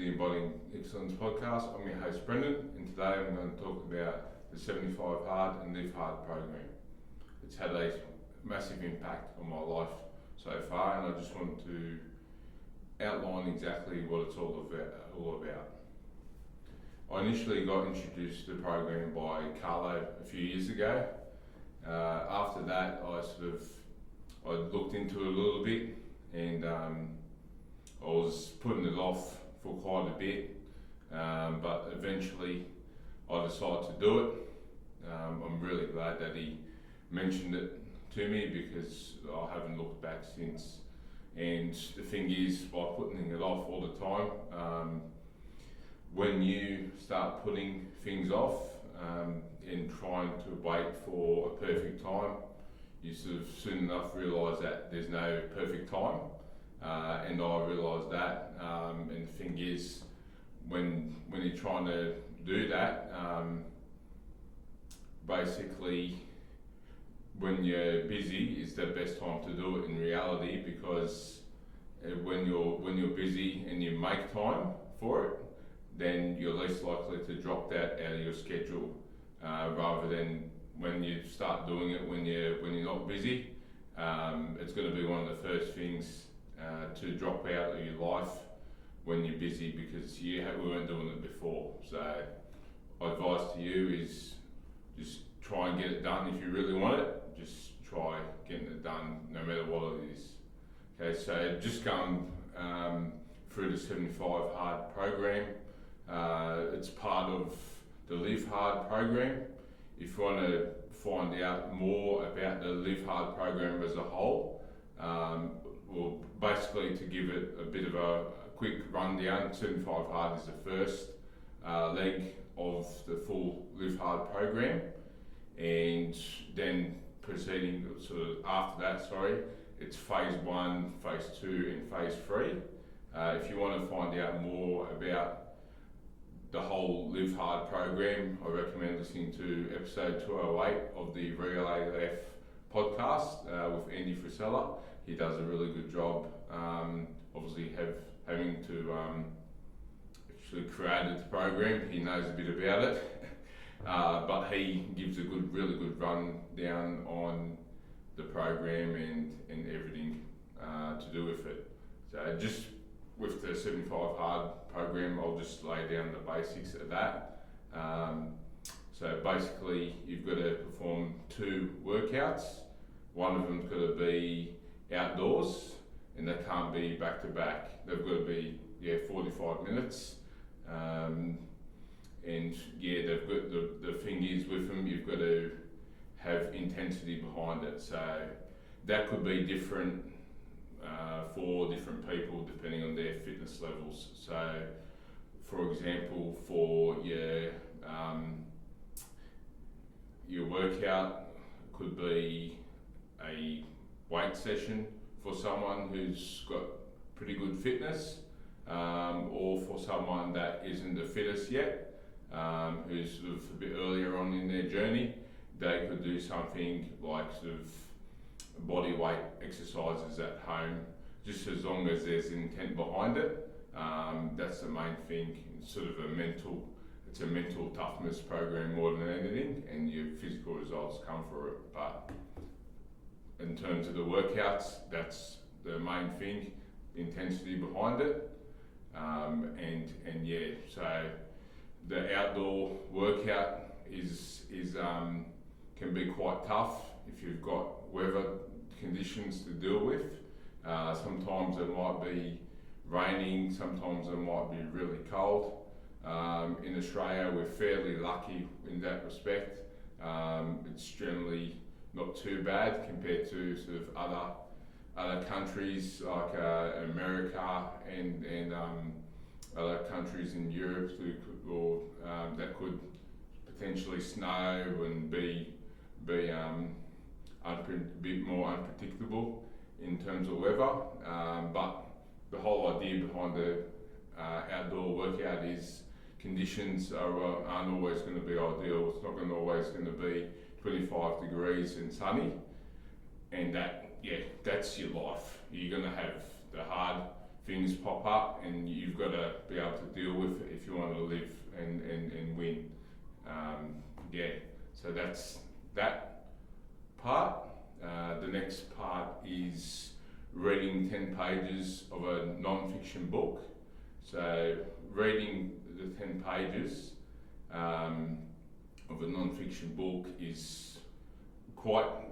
the Embodying Excellence podcast. I'm your host Brenden, and today I'm going to talk about the 75 Hard and Live Hard program. It's had a massive impact on my life so far, and I just want to outline exactly what it's all about. I initially got introduced to the program by Carlo a few years ago. After that, I looked into it a little bit, and I was putting it off for quite a bit, but eventually I decided to do it. I'm really glad that he mentioned it to me because I haven't looked back since. And the thing is, by putting it off all the time, when you start putting things off and trying to wait for a perfect time, you soon enough realise that there's no perfect time. And I realised that, and the thing is, when you're trying to do that, basically when you're busy is the best time to do it in reality, because when you're busy and you make time for it, then you're less likely to drop that out of your schedule, rather than when you start doing it when you're not busy. It's going to be one of the first things to drop out of your life when you're busy, because we weren't doing it before. So my advice to you is just try and get it done. If you really want it, just try getting it done no matter what it is. Okay, so just going through the 75 Hard program. It's part of the Live Hard program. If you want to find out more about the Live Hard program as a whole, well, basically to give it a bit of a quick rundown, 75 Hard is the first leg of the full Live Hard program, and then proceeding after that, it's phase 1, phase 2 and phase 3. If you want to find out more about the whole Live Hard program, I recommend listening to episode 208 of the Real AF podcast with Andy Frisella. He does a really good job, obviously having to actually created the program. He knows a bit about it, but he gives a really good rundown on the program and everything to do with it. So just with the 75 Hard program, I'll just lay down the basics of that. So basically, you've got to perform 2 workouts. One of them's got to be outdoors, and they can't be back to back. They've got to be 45 minutes. And they've got the thing is with them, you've got to have intensity behind it. So that could be different for different people depending on their fitness levels. So, for example, for your workout could be a weight session for someone who's got pretty good fitness, or for someone that isn't the fittest yet, who's a bit earlier on in their journey. They could do something like body weight exercises at home, just as long as there's intent behind it. That's the main thing. It's it's a mental toughness program more than anything, and your physical results come for it. But in terms of the workouts, that's the main thing, intensity behind it. So the outdoor workout can be quite tough if you've got weather conditions to deal with. Sometimes it might be raining, sometimes it might be really cold. In Australia, we're fairly lucky in that respect. It's generally not too bad compared to other countries like America and other countries in Europe that could potentially snow and be a bit more unpredictable in terms of weather. But the whole idea behind the outdoor workout is conditions aren't always going to be ideal. It's not always going to be 25 degrees and sunny, and that's your life. You're going to have the hard things pop up, and you've got to be able to deal with it if you want to live and win. So that's that part. The next part is reading 10 pages of a non-fiction book. So reading the 10 pages of a non-fiction book is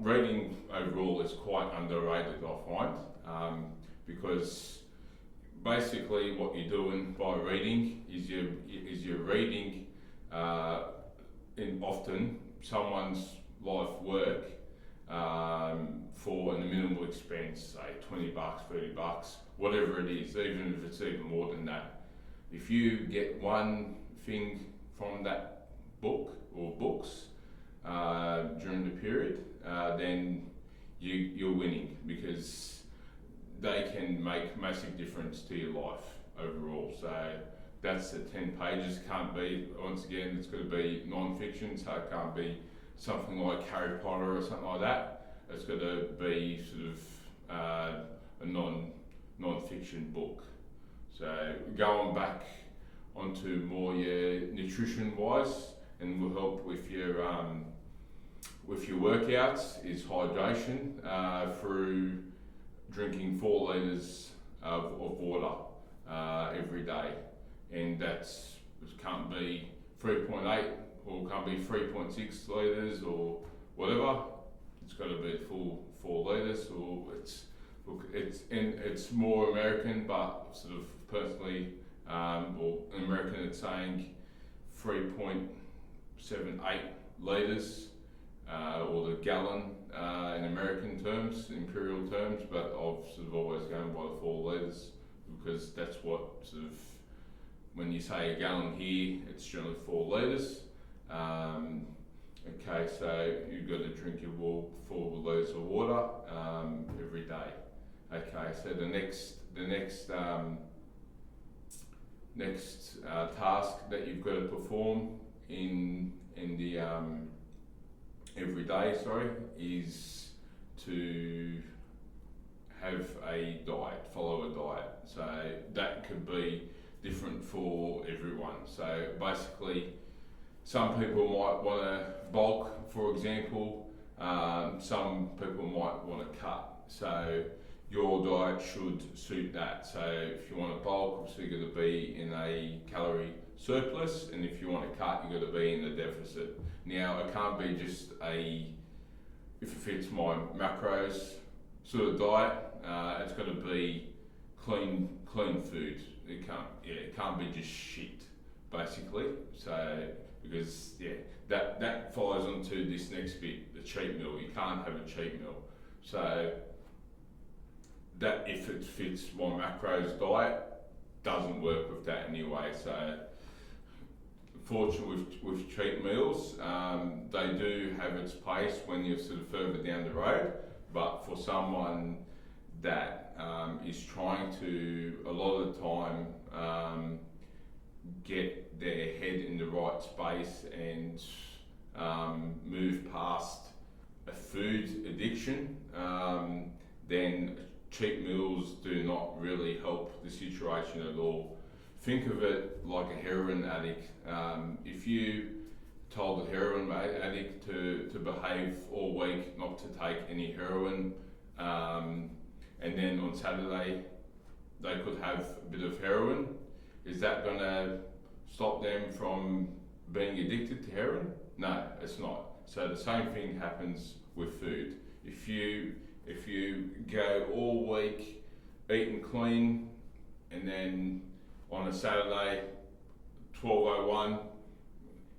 reading overall is quite underrated, I find, because basically what you're doing by reading is you're reading in often someone's life work for a minimal expense, say $20, $30, whatever it is, even if it's even more than that. If you get one thing from that book or books during the period, then you're winning, because they can make massive difference to your life overall. So that's the 10 pages. Can't be, once again, it's got to be non-fiction, so it can't be something like Harry Potter or something like that. It's got to be sort of a non-fiction book. So going back onto more your nutrition-wise, and will help with your workouts, is hydration through drinking 4 litres of water every day, and it can't be 3.8 or can't be 3.6 litres or whatever. It's got to be full 4 litres, or it's more American, but sort of personally, or in American it's saying 3.78 litres, or the gallon in American terms, imperial terms, but I've sort of always gone by the 4 litres, because that's what sort of, when you say a gallon here, it's generally 4 litres. Okay, so you've got to drink your 4 litres of water every day. Okay, so the next task that you've got to perform in the every day, is to have a diet, follow a diet. So that could be different for everyone. So basically, some people might want to bulk, for example. Some people might want to cut. So your diet should suit that. So if you want to bulk, obviously you're going to be in a calorie surplus, and if you want to cut, you're going to be in a deficit. Now, it can't be just if it fits my macros sort of diet. It's got to be clean food. It can't be just shit, basically. So because that follows on to this next bit, the cheat meal. You can't have a cheat meal. So that, if it fits my macros diet, doesn't work with that anyway. So fortunately with cheat meals, they do have its place when you're sort of further down the road, but for someone that is trying to, a lot of the time, get their head in the right space and move past a food addiction, then cheat meals do not really help the situation at all. Think of it like a heroin addict. If you told a heroin addict to behave all week, not to take any heroin, and then on Saturday they could have a bit of heroin, is that going to stop them from being addicted to heroin? No, it's not. So the same thing happens with food. If you go all week eating clean, and then on a Saturday, 12:01,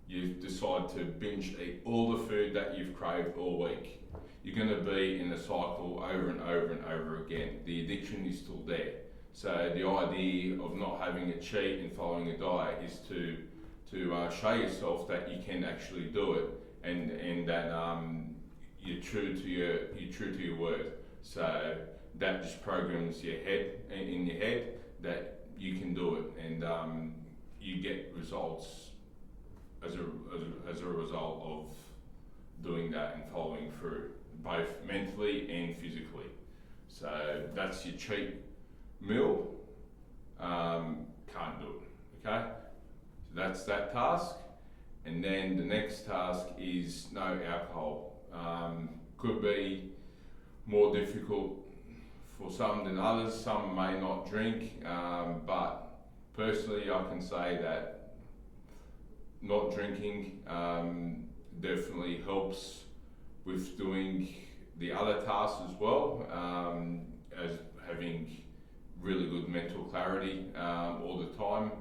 you decide to binge eat all the food that you've craved all week, you're going to be in a cycle over and over and over again. The addiction is still there. So the idea of not having a cheat and following a diet is to show yourself that you can actually do it, and that you're true to your word. So that just programs your head in your head that you can do it, and you get results as a result of doing that and following through, both mentally and physically. So that's your cheat meal. can't do it. Okay, so that's that task. And then the next task is no alcohol. Could be more difficult for some than others. Some may not drink, but personally I can say that not drinking definitely helps with doing the other tasks as well, as having really good mental clarity all the time.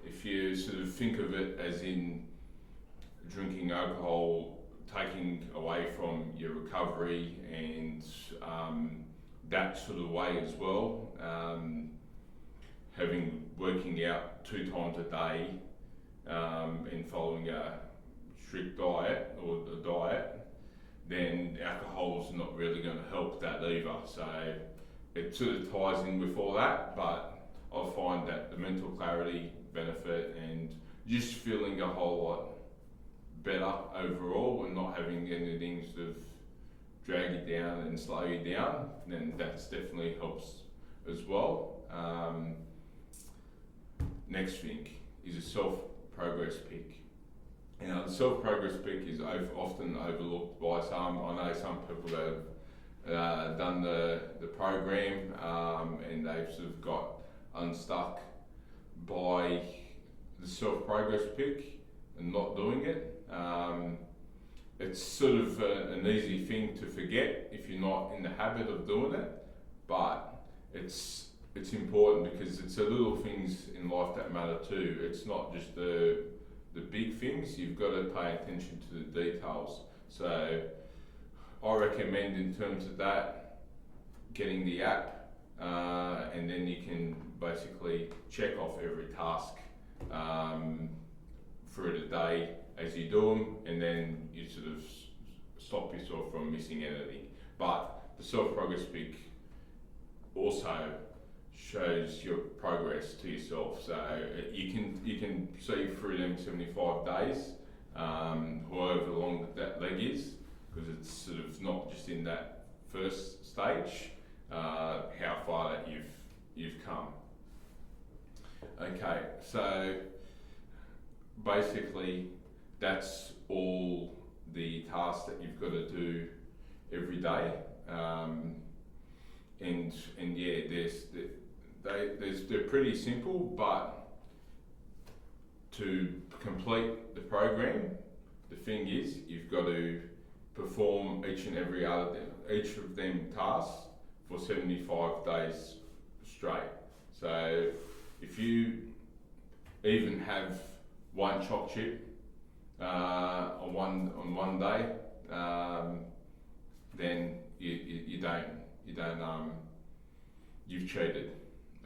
If you sort of think of it as in drinking alcohol taking away from your recovery and that sort of way as well, working out 2 times a day and following a strict diet or a diet, then alcohol's not really going to help that either. So it sort of ties in with all that, but I find that the mental clarity benefit and just feeling a whole lot better overall and not having anything sort of drag you down and slow you down, then that's definitely helps as well. Next thing is a self-progress pick. Now the self-progress pick is often overlooked by some. I know some people that have done the program and they've sort of got unstuck by the self-progress pick and not doing it. It's sort of an easy thing to forget if you're not in the habit of doing it, but it's important because it's the little things in life that matter too. It's not just the big things. You've got to pay attention to the details. So I recommend in terms of that, getting the app, and then you can basically check off every task through the day as you do them, and then you sort of stop yourself from missing anything. But the self-progress pick also shows your progress to yourself, so you can see through them 75 days, however long that leg is, because it's sort of not just in that first stage, how far that you've come. Okay, so basically that's all the tasks that you've got to do every day, and yeah, they're pretty simple, but to complete the program, the thing is you've got to perform each of them tasks for 75 days straight. So if you even have one choc chip on one day, then you've cheated.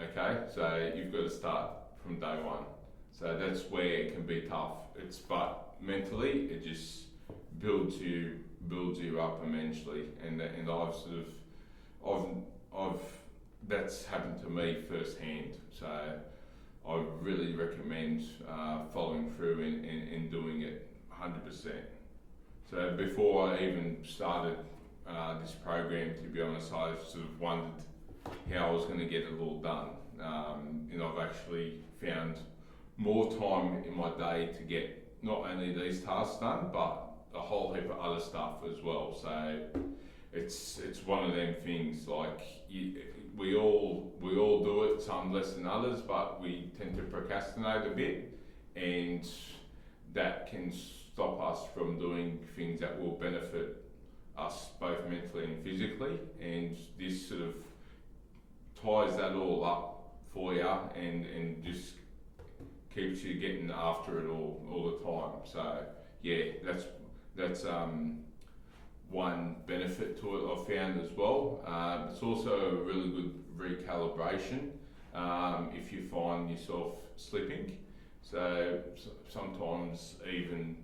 Okay, so you've got to start from day one. So that's where it can be tough. But mentally it just builds you up immensely, and I've that's happened to me firsthand. So I really recommend following through and doing it 100%. So before I even started this program, to be honest, I sort of wondered how I was going to get it all done. And I've actually found more time in my day to get not only these tasks done, but a whole heap of other stuff as well. So it's one of them things, like we all do it, some less than others, but we tend to procrastinate a bit, and that can stop us from doing things that will benefit us both mentally and physically, and this sort of ties that all up for you and just keeps you getting after it all the time. So yeah, that's one benefit to it I've found as well. It's also a really good recalibration if you find yourself slipping. So sometimes even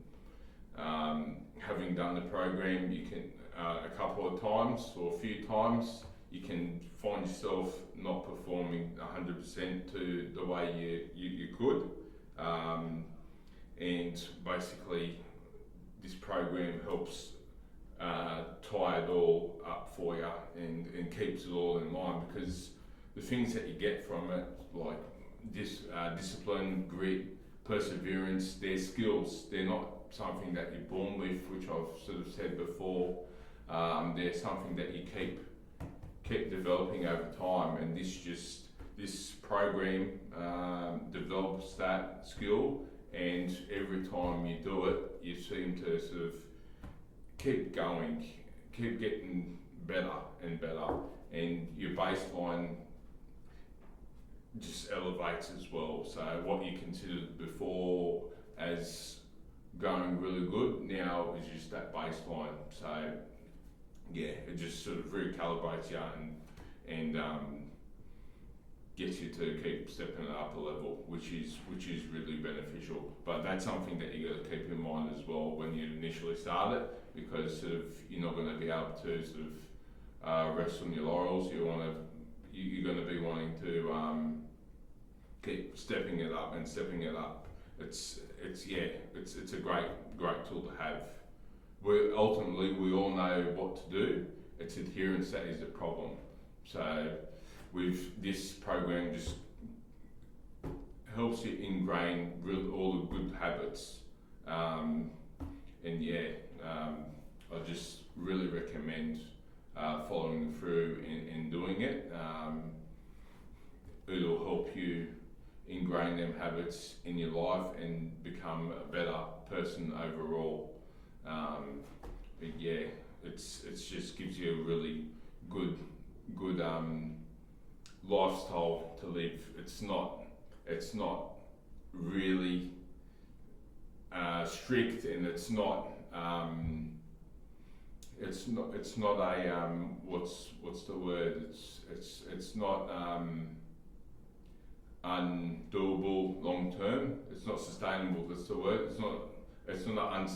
having done the program, you can a couple of times or a few times, you can find yourself not performing 100% to the way you could. And basically this program helps tie it all up for you and keeps it all in line, because the things that you get from it, like discipline, grit, perseverance. They're skills. They're not something that you're born with, which I've sort of said before. They're something that you keep developing over time, and this program develops that skill, and every time you do it, you seem to sort of keep going, keep getting better and better, and your baseline just elevates as well. So what you considered before as going really good now is just that baseline. So yeah, it just sort of recalibrates you and gets you to keep stepping it up a level, which is really beneficial. But that's something that you got to keep in mind as well when you initially start it, because sort of you're not going to be able to sort of rest on your laurels. You're going to be wanting to keep stepping it up and stepping it up. It's a great tool to have. We all know what to do. It's adherence that is the problem. So with this program, just helps you ingrain all the good habits. I just really recommend following through and doing it. It'll help you ingrain them habits in your life and become a better person overall. It's just gives you a really good lifestyle to live. It's not really strict, and it's not a what's the word? It's not undoable long term. It's not sustainable. That's the word. It's not an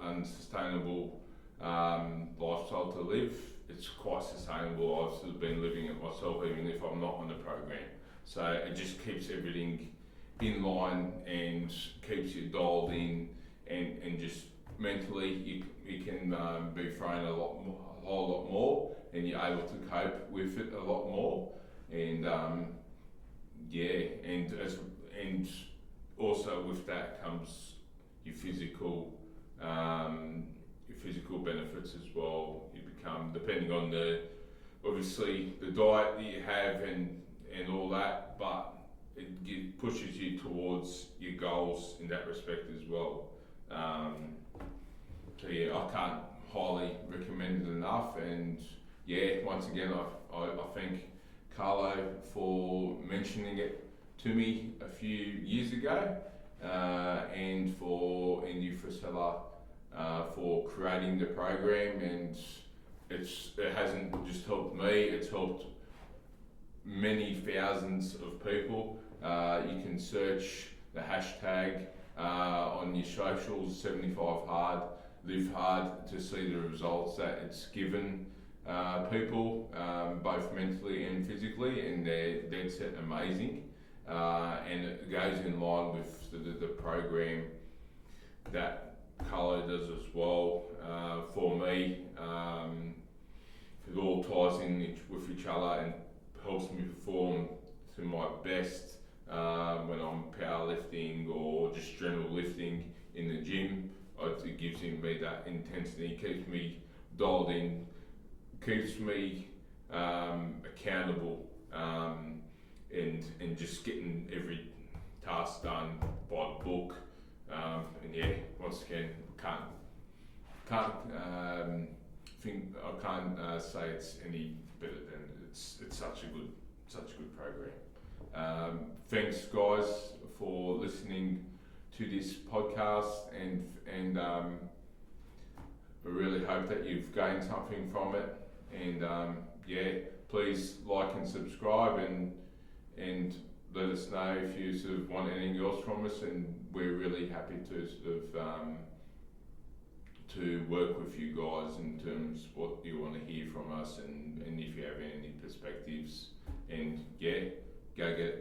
unsustainable lifestyle to live. It's quite sustainable. I've sort of been living it myself, even if I'm not on the program. So it just keeps everything in line and keeps you dialed in, and just mentally you can be thrown a whole lot more, and you're able to cope with it a lot more. And and also with that comes your physical benefits as well. You become, depending on the diet that you have and all that, but it pushes you towards your goals in that respect as well. I can't highly recommend it enough. And once again, I thank Carlo for mentioning it to me a few years ago, and you Frisella for creating the program. And it hasn't just helped me, it's helped many thousands of people. You can search the hashtag on your socials, 75 hard, live hard, to see the results that it's given people, both mentally and physically, and they're dead set amazing. And it goes in line with the program that Carlo does as well. For me, it all ties in with each other and helps me perform to my best when I'm powerlifting or just general lifting in the gym. It gives me that intensity, keeps me dialed in, keeps me accountable, and just getting every task done by the book. Once again, I can't say it's any better than it's such a good program. Thanks guys for listening to this podcast, and I really hope that you've gained something from it. And please like and subscribe, and let us know if you sort of want anything else from us, and we're really happy to sort of to work with you guys in terms of what you want to hear from us, and if you have any perspectives, and go get